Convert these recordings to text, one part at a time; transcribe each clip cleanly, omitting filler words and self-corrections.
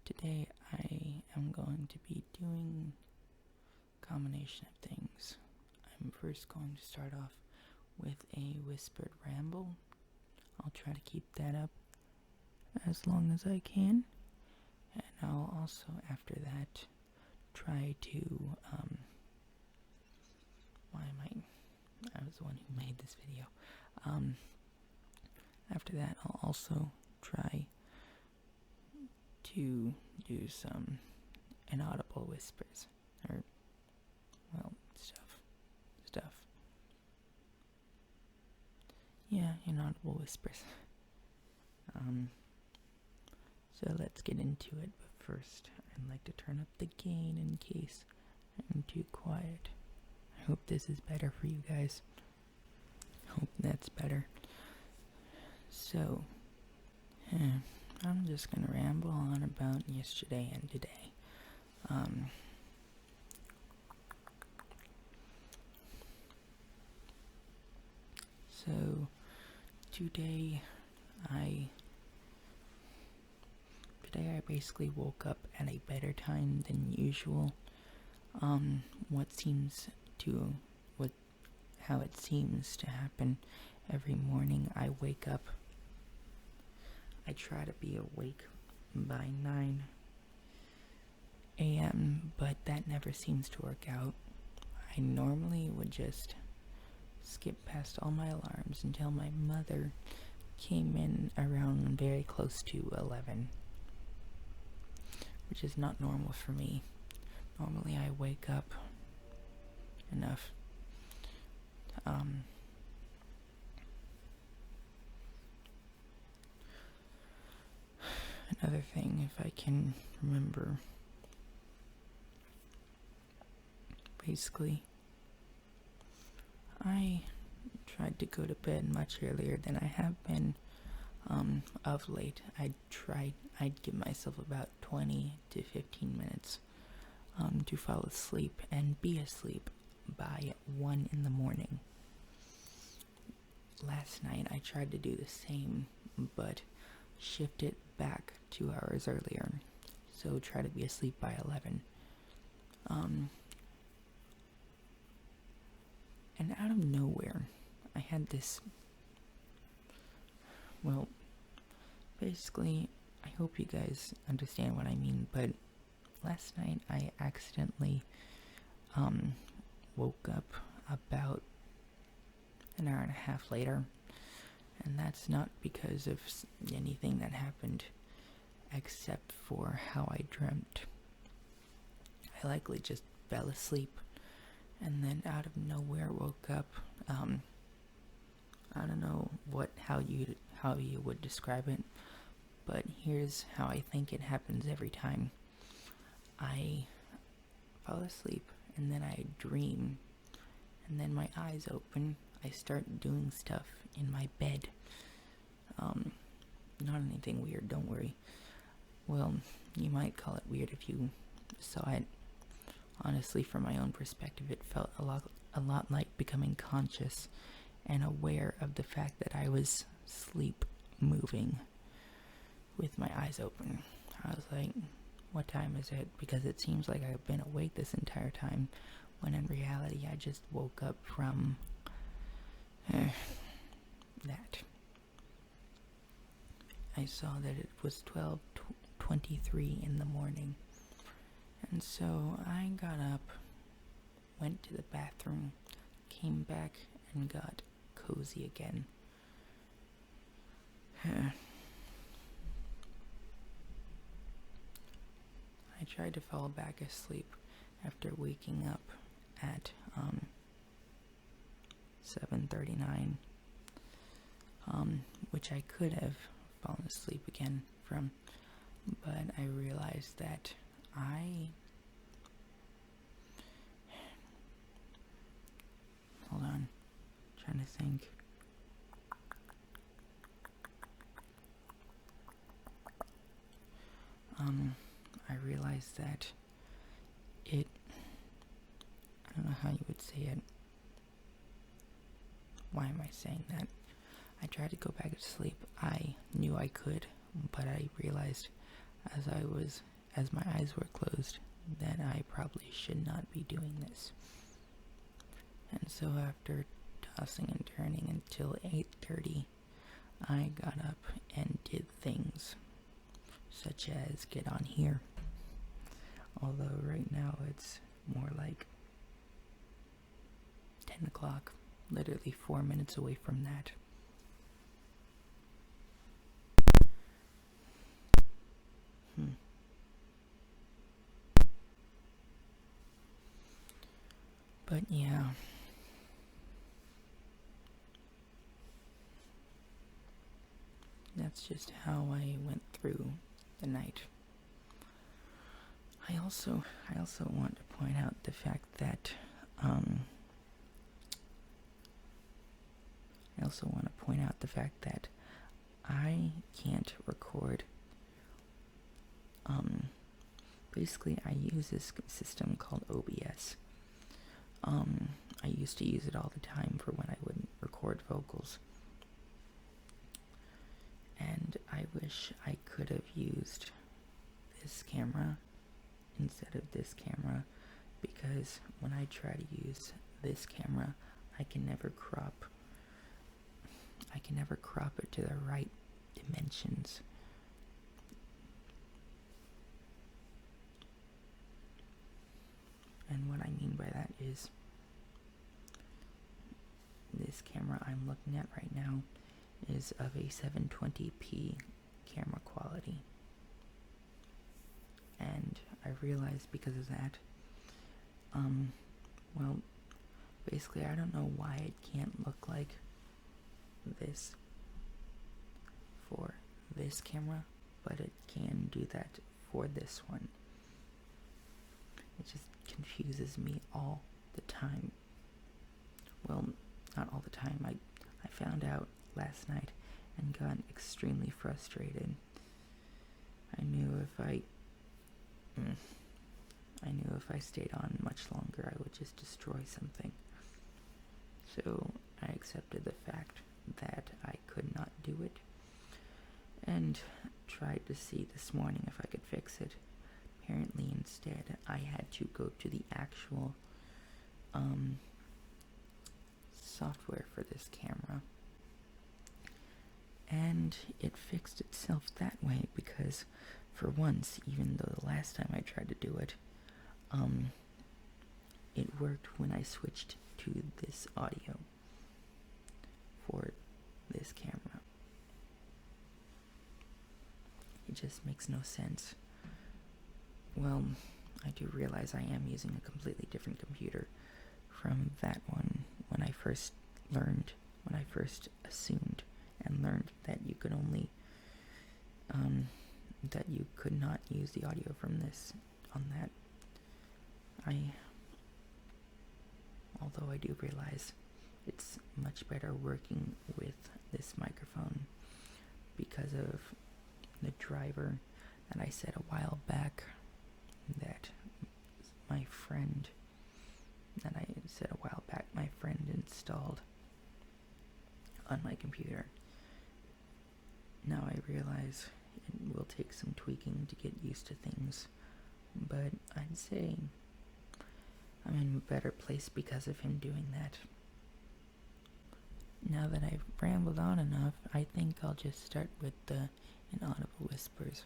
Today I am going to be doing a combination of things. I'm first going to start off with a whispered ramble. I'll try to keep that up as long as I can. And I'll also, after that, try to, I was the one who made this video. After that, I'll also try to do some inaudible whispers, or, well, stuff. Yeah, inaudible whispers. So let's get into it, but first, I'd like to turn up the gain in case I'm too quiet. I hope this is better for you guys. Hope that's better. So, I'm just gonna ramble on about yesterday and today. So, today I basically woke up at a better time than usual. How it seems to happen every morning. I wake up, I try to be awake by 9 a.m., but that never seems to work out. I normally would just skip past all my alarms until my mother came in around very close to 11, which is not normal for me. Normally I wake up enough. Another thing, if I can remember, basically, I tried to go to bed much earlier than I have been of late. I'd give myself about 20 to 15 minutes to fall asleep and be asleep by 1 in the morning. Last night I tried to do the same, but shift it back 2 hours earlier, so try to be asleep by 11. And out of nowhere, I had this, well, basically, I hope you guys understand what I mean, but last night I accidentally woke up about an hour and a half later, and that's not because of anything that happened except for how I dreamt. I likely just fell asleep and then out of nowhere woke up. I don't know how you would describe it, but here's how I think it happens every time. I fall asleep and then I dream, and then my eyes open. I start doing stuff in my bed. Not anything weird, don't worry. Well, you might call it weird if you saw it. Honestly, from my own perspective, it felt a lot like becoming conscious and aware of the fact that I was sleep moving with my eyes open. I was like, what time is it? Because it seems like I've been awake this entire time, when in reality I just woke up from that. I saw that it was 12:23 in the morning, and so I got up, went to the bathroom, came back, and got cozy again. I tried to fall back asleep after waking up at 7:39, which I could have fallen asleep again from, but I realized that hold on, trying to think. I realized that I don't know how you would say it. Why am I saying that? I tried to go back to sleep. I knew I could, but I realized as my eyes were closed, that I probably should not be doing this. And so after tossing and turning until 8:30, I got up and did things such as get on here. Although right now it's more like 10 o'clock, literally 4 minutes away from that. But yeah. That's just how I went through the night. I also want to point out the fact that I can't record. Basically, I use this system called OBS. I used to use it all the time for when I would record vocals. And I wish I could have used this camera instead of this camera, because when I try to use this camera, I can never crop it to the right dimensions. And what I mean by that is, this camera I'm looking at right now is of a 720p camera quality. And I realized because of that, well, basically I don't know why it can't look like this for this camera, but it can do that for this one. It just confuses me all the time. Well, not all the time. I found out last night and got extremely frustrated. I knew if I stayed on much longer, I would just destroy something. So I accepted the fact that I could not do it, and tried to see this morning if I could fix it. Apparently, instead, I had to go to the actual software for this camera, and it fixed itself that way, because for once, even though the last time I tried to do it, it worked when I switched to this audio for this camera. It just makes no sense. Well, I do realize I am using a completely different computer from that one when I first assumed and learned that you could only, that you could not use the audio from this on that. Although I do realize it's much better working with this microphone because of the driver that I said a while back that my friend installed on my computer. Now I realize it will take some tweaking to get used to things, but I'd say I'm in a better place because of him doing that. Now that I've rambled on enough, I think I'll just start with the inaudible whispers.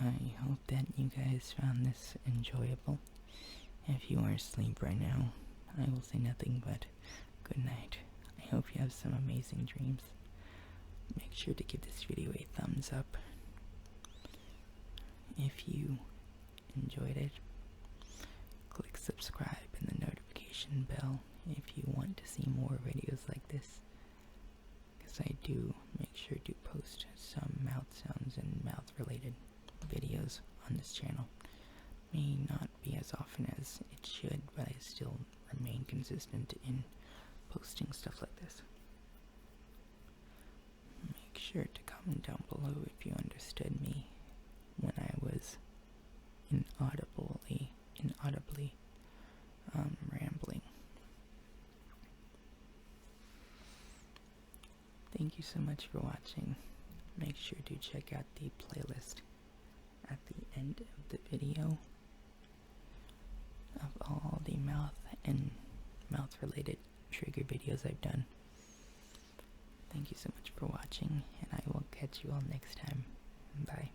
I hope that you guys found this enjoyable. If you are asleep right now, I will say nothing but good night. I hope you have some amazing dreams. Make sure to give this video a thumbs up if you enjoyed it. Click subscribe and the notification bell if you want to see more videos like this, because I do make sure to post some mouth sounds and mouth related videos on this channel. May not be as often as it should, but I still remain consistent in posting stuff like this. Make sure to comment down below if you understood me when I was inaudibly rambling. Thank you so much for watching. Make sure to check out the playlist at the end of the video of all the mouth and mouth related trigger videos I've done. Thank you so much for watching, and I will catch you all next time. Bye.